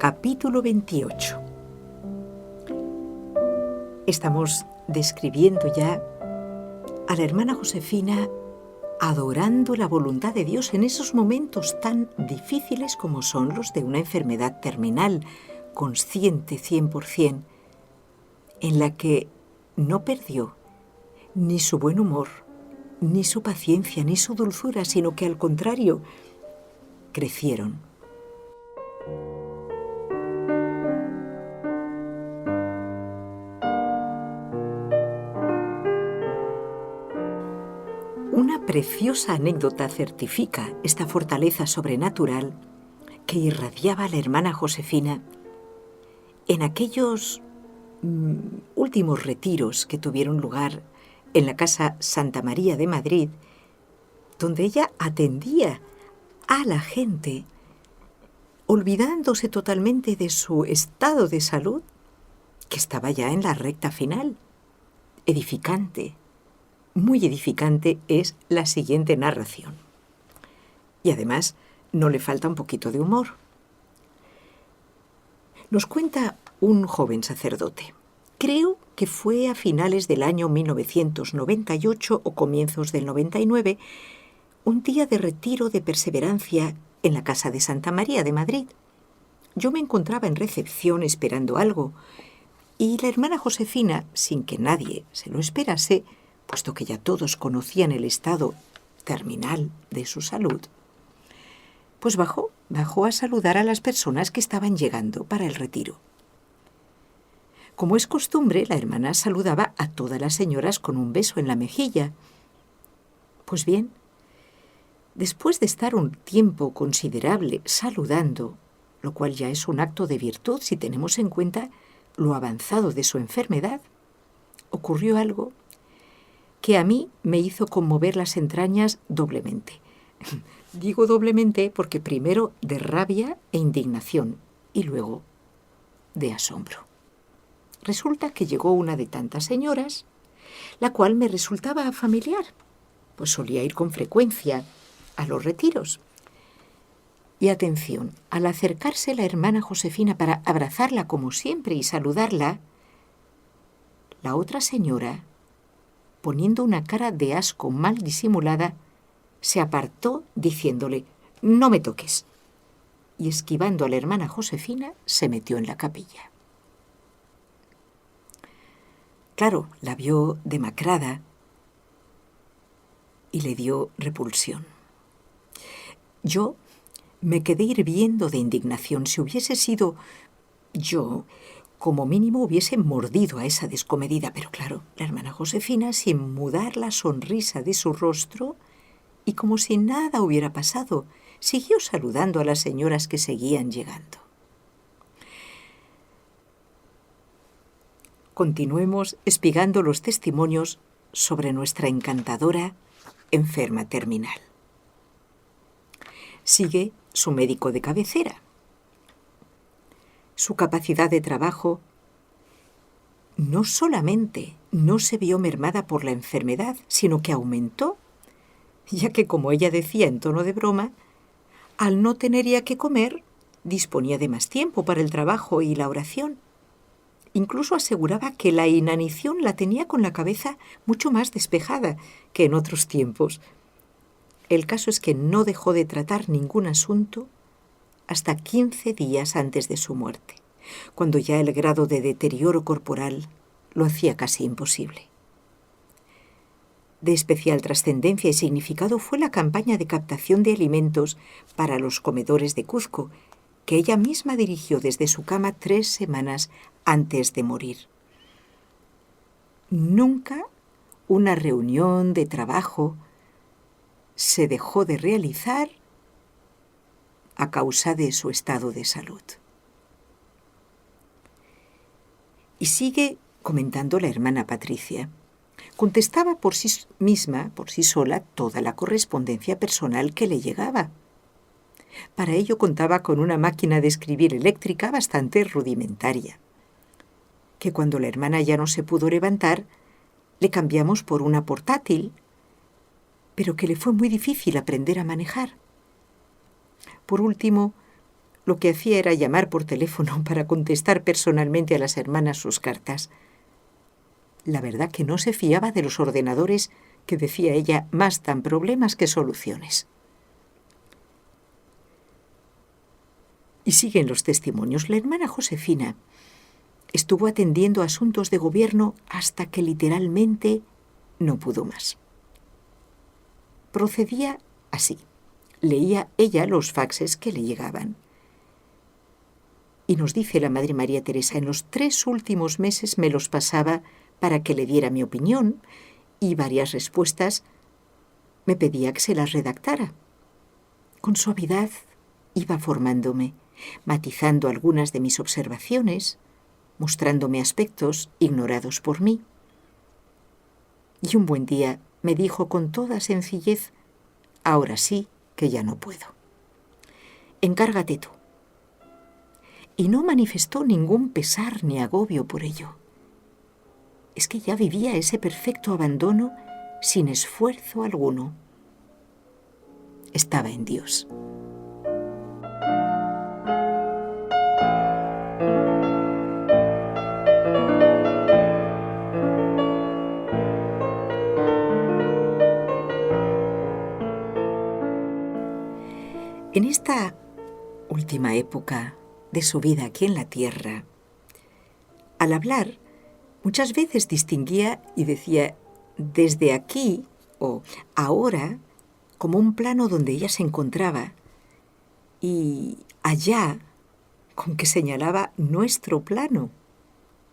Capítulo 28. Estamos describiendo ya a la hermana Josefina adorando la voluntad de Dios en esos momentos tan difíciles como son los de una enfermedad terminal, consciente 100%, en la que no perdió ni su buen humor, ni su paciencia, ni su dulzura, sino que al contrario, crecieron. Una preciosa anécdota certifica esta fortaleza sobrenatural que irradiaba la hermana Josefina en aquellos últimos retiros que tuvieron lugar en la Casa Santa María de Madrid, donde ella atendía a la gente, olvidándose totalmente de su estado de salud, que estaba ya en la recta final. Edificante, muy edificante es la siguiente narración. Y además no le falta un poquito de humor. Nos cuenta un joven sacerdote. Creo que fue a finales del año 1998 o comienzos del 99, un día de retiro de perseverancia en la Casa de Santa María de Madrid. Yo me encontraba en recepción esperando algo y la hermana Josefina, sin que nadie se lo esperase, puesto que ya todos conocían el estado terminal de su salud, pues bajó a saludar a las personas que estaban llegando para el retiro. Como es costumbre, la hermana saludaba a todas las señoras con un beso en la mejilla. Pues bien, después de estar un tiempo considerable saludando, lo cual ya es un acto de virtud si tenemos en cuenta lo avanzado de su enfermedad, ocurrió algo que a mí me hizo conmover las entrañas doblemente. Digo doblemente porque primero de rabia e indignación y luego de asombro. Resulta que llegó una de tantas señoras, la cual me resultaba familiar, pues solía ir con frecuencia a los retiros. Y atención, al acercarse la hermana Josefina para abrazarla como siempre y saludarla, la otra señora, poniendo una cara de asco mal disimulada, se apartó diciéndole: «No me toques», y esquivando a la hermana Josefina se metió en la capilla. Claro, la vio demacrada y le dio repulsión. Yo me quedé hirviendo de indignación. Si hubiese sido yo, como mínimo hubiese mordido a esa descomedida, pero claro, la hermana Josefina, sin mudar la sonrisa de su rostro y como si nada hubiera pasado, siguió saludando a las señoras que seguían llegando. Continuemos espigando los testimonios sobre nuestra encantadora enferma terminal. Sigue su médico de cabecera. Su capacidad de trabajo no solamente no se vio mermada por la enfermedad, sino que aumentó, ya que, como ella decía en tono de broma, al no tener ya que comer, disponía de más tiempo para el trabajo y la oración. Incluso aseguraba que la inanición la tenía con la cabeza mucho más despejada que en otros tiempos. El caso es que no dejó de tratar ningún asunto hasta 15 días antes de su muerte, cuando ya el grado de deterioro corporal lo hacía casi imposible. De especial trascendencia y significado fue la campaña de captación de alimentos para los comedores de Cuzco, que ella misma dirigió desde su cama 3 semanas antes de morir. Nunca una reunión de trabajo se dejó de realizar a causa de su estado de salud. Y sigue comentando la hermana Patricia. Contestaba por sí misma, por sí sola, toda la correspondencia personal que le llegaba. Para ello contaba con una máquina de escribir eléctrica bastante rudimentaria, que cuando la hermana ya no se pudo levantar, le cambiamos por una portátil, pero que le fue muy difícil aprender a manejar. Por último, lo que hacía era llamar por teléfono para contestar personalmente a las hermanas sus cartas. La verdad que no se fiaba de los ordenadores que, decía ella, más dan problemas que soluciones. Y siguen los testimonios. La hermana Josefina estuvo atendiendo asuntos de gobierno hasta que literalmente no pudo más. Procedía así. Leía ella los faxes que le llegaban. Y nos dice la Madre María Teresa, en los 3 últimos meses me los pasaba para que le diera mi opinión y varias respuestas me pedía que se las redactara. Con suavidad iba formándome, matizando algunas de mis observaciones, mostrándome aspectos ignorados por mí. Y un buen día me dijo con toda sencillez, ahora sí que ya no puedo. Encárgate tú. Y no manifestó ningún pesar ni agobio por ello. Es que ya vivía ese perfecto abandono sin esfuerzo alguno. Estaba en Dios. En esta última época de su vida aquí en la tierra, al hablar, muchas veces distinguía y decía desde aquí o ahora como un plano donde ella se encontraba y allá con que señalaba nuestro plano,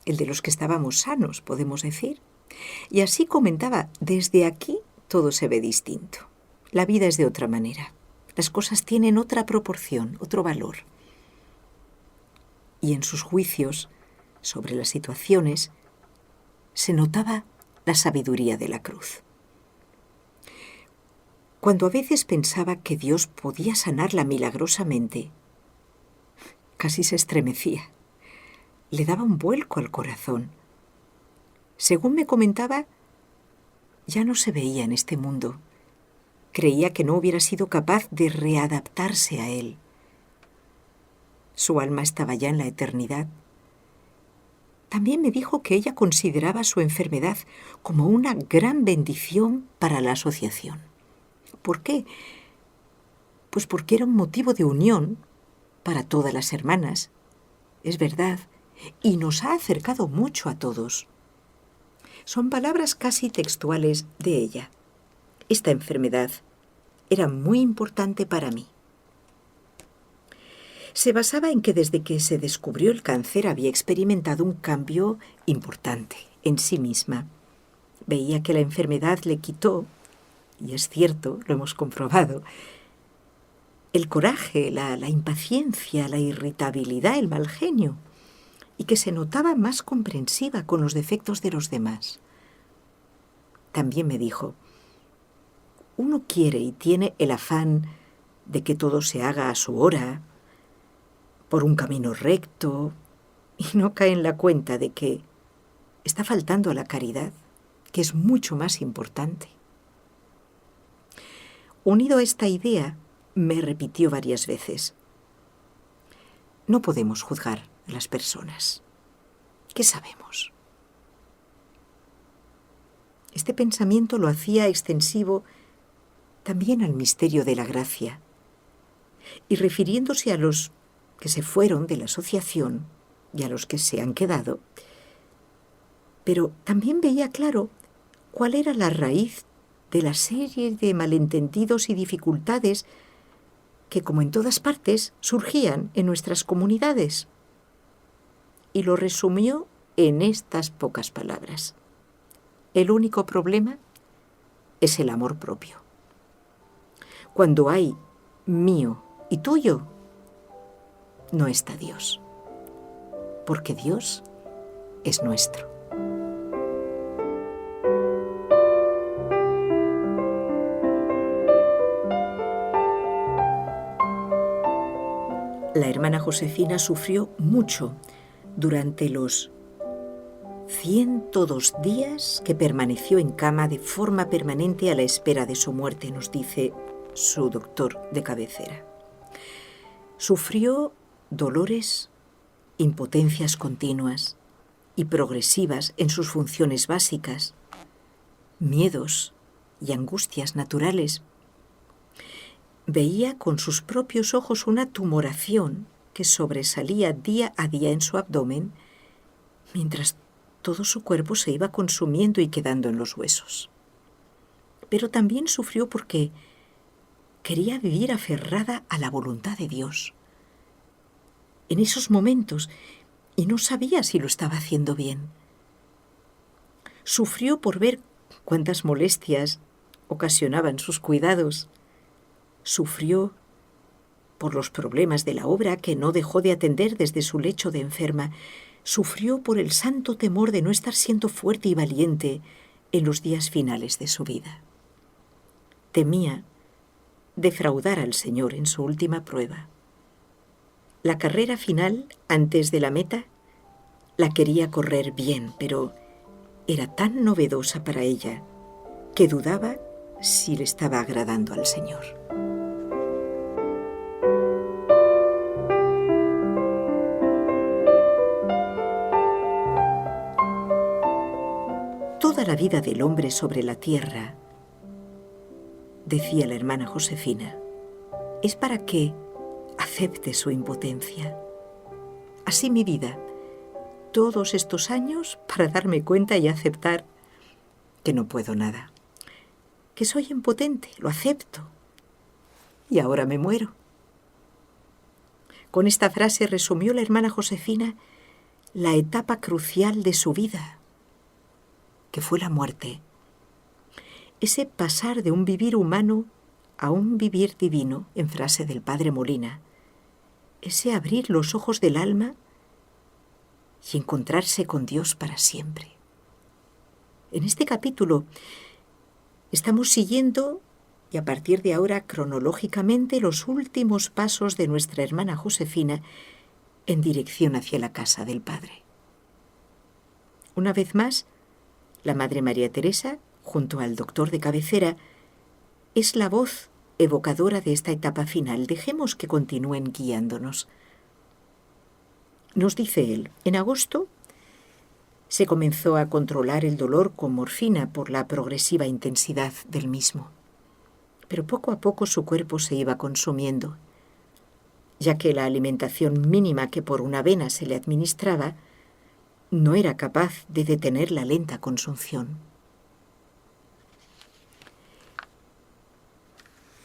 el de los que estábamos sanos, podemos decir. Y así comentaba, desde aquí todo se ve distinto. La vida es de otra manera. Las cosas tienen otra proporción, otro valor. Y en sus juicios sobre las situaciones se notaba la sabiduría de la cruz. Cuando a veces pensaba que Dios podía sanarla milagrosamente, casi se estremecía. Le daba un vuelco al corazón. Según me comentaba, ya no se veía en este mundo. Creía que no hubiera sido capaz de readaptarse a él. Su alma estaba ya en la eternidad. También me dijo que ella consideraba su enfermedad como una gran bendición para la asociación. ¿Por qué? Pues porque era un motivo de unión para todas las hermanas. Es verdad, y nos ha acercado mucho a todos. Son palabras casi textuales de ella. Esta enfermedad era muy importante para mí. Se basaba en que desde que se descubrió el cáncer había experimentado un cambio importante en sí misma. Veía que la enfermedad le quitó, y es cierto, lo hemos comprobado, el coraje, la impaciencia, la irritabilidad, el mal genio, y que se notaba más comprensiva con los defectos de los demás. También me dijo, uno quiere y tiene el afán de que todo se haga a su hora, por un camino recto, y no cae en la cuenta de que está faltando a la caridad, que es mucho más importante. Unido a esta idea, me repitió varias veces, no podemos juzgar a las personas. ¿Qué sabemos? Este pensamiento lo hacía extensivo también al misterio de la gracia, y refiriéndose a los que se fueron de la asociación y a los que se han quedado, pero también veía claro cuál era la raíz de la serie de malentendidos y dificultades que, como en todas partes, surgían en nuestras comunidades. Y lo resumió en estas pocas palabras. El único problema es el amor propio. Cuando hay mío y tuyo, no está Dios, porque Dios es nuestro. La hermana Josefina sufrió mucho durante los 102 días que permaneció en cama de forma permanente a la espera de su muerte, nos dice su doctor de cabecera. Sufrió dolores, impotencias continuas y progresivas en sus funciones básicas, miedos y angustias naturales. Veía con sus propios ojos una tumoración que sobresalía día a día en su abdomen, mientras todo su cuerpo se iba consumiendo y quedando en los huesos. Pero también sufrió porque quería vivir aferrada a la voluntad de Dios. En esos momentos, y no sabía si lo estaba haciendo bien. Sufrió por ver cuántas molestias ocasionaban sus cuidados. Sufrió por los problemas de la obra que no dejó de atender desde su lecho de enferma. Sufrió por el santo temor de no estar siendo fuerte y valiente en los días finales de su vida. Temía defraudar al Señor en su última prueba. La carrera final, antes de la meta, la quería correr bien, pero era tan novedosa para ella que dudaba si le estaba agradando al Señor. Toda la vida del hombre sobre la tierra, decía la hermana Josefina, es para que acepte su impotencia. Así mi vida, todos estos años para darme cuenta y aceptar que no puedo nada, que soy impotente, lo acepto, y ahora me muero. Con esta frase resumió la hermana Josefina la etapa crucial de su vida, que fue la muerte. Ese pasar de un vivir humano a un vivir divino, en frase del padre Molina, ese abrir los ojos del alma y encontrarse con Dios para siempre. En este capítulo estamos siguiendo, y a partir de ahora cronológicamente, los últimos pasos de nuestra hermana Josefina en dirección hacia la casa del Padre. Una vez más, la Madre María Teresa, junto al doctor de cabecera, es la voz evocadora de esta etapa final. Dejemos que continúen guiándonos. Nos dice él, en agosto se comenzó a controlar el dolor con morfina por la progresiva intensidad del mismo. Pero poco a poco su cuerpo se iba consumiendo, ya que la alimentación mínima que por una vena se le administraba no era capaz de detener la lenta consunción.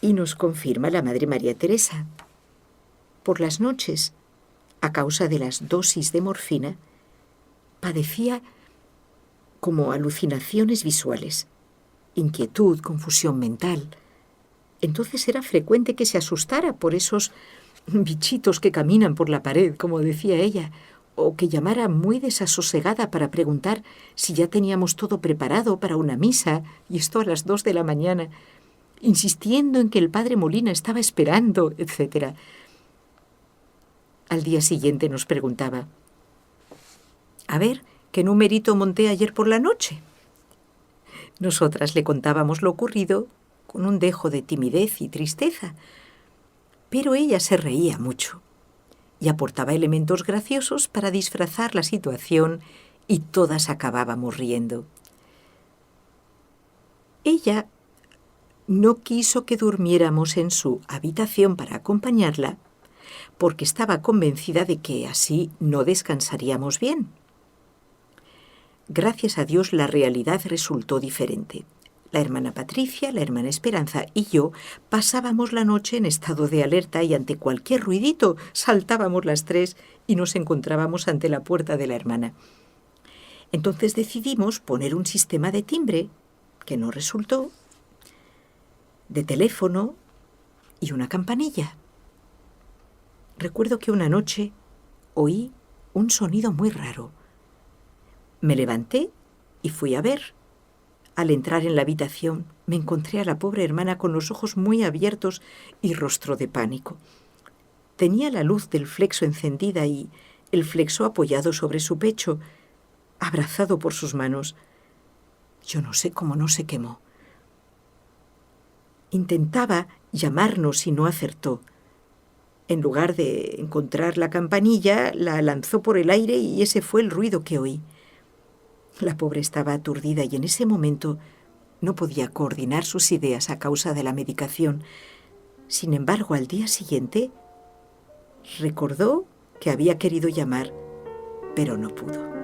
Y nos confirma la Madre María Teresa. Por las noches, a causa de las dosis de morfina, padecía como alucinaciones visuales, inquietud, confusión mental. Entonces era frecuente que se asustara por esos bichitos que caminan por la pared, como decía ella, o que llamara muy desasosegada para preguntar si ya teníamos todo preparado para una misa, y esto a las 2 de la mañana, insistiendo en que el padre Molina estaba esperando, etc. Al día siguiente nos preguntaba, a ver, ¿qué numerito monté ayer por la noche? Nosotras le contábamos lo ocurrido con un dejo de timidez y tristeza, pero ella se reía mucho y aportaba elementos graciosos para disfrazar la situación y todas acabábamos riendo. Ella no quiso que durmiéramos en su habitación para acompañarla porque estaba convencida de que así no descansaríamos bien. Gracias a Dios la realidad resultó diferente. La hermana Patricia, la hermana Esperanza y yo pasábamos la noche en estado de alerta y ante cualquier ruidito saltábamos las tres y nos encontrábamos ante la puerta de la hermana. Entonces decidimos poner un sistema de timbre, que no resultó, de teléfono y una campanilla. Recuerdo que una noche oí un sonido muy raro. Me levanté y fui a ver. Al entrar en la habitación, me encontré a la pobre hermana con los ojos muy abiertos y rostro de pánico. Tenía la luz del flexo encendida y el flexo apoyado sobre su pecho, abrazado por sus manos. Yo no sé cómo no se quemó. Intentaba llamarnos y no acertó. En lugar de encontrar la campanilla, la lanzó por el aire y ese fue el ruido que oí. La pobre estaba aturdida y en ese momento no podía coordinar sus ideas a causa de la medicación. Sin embargo, al día siguiente recordó que había querido llamar, pero no pudo.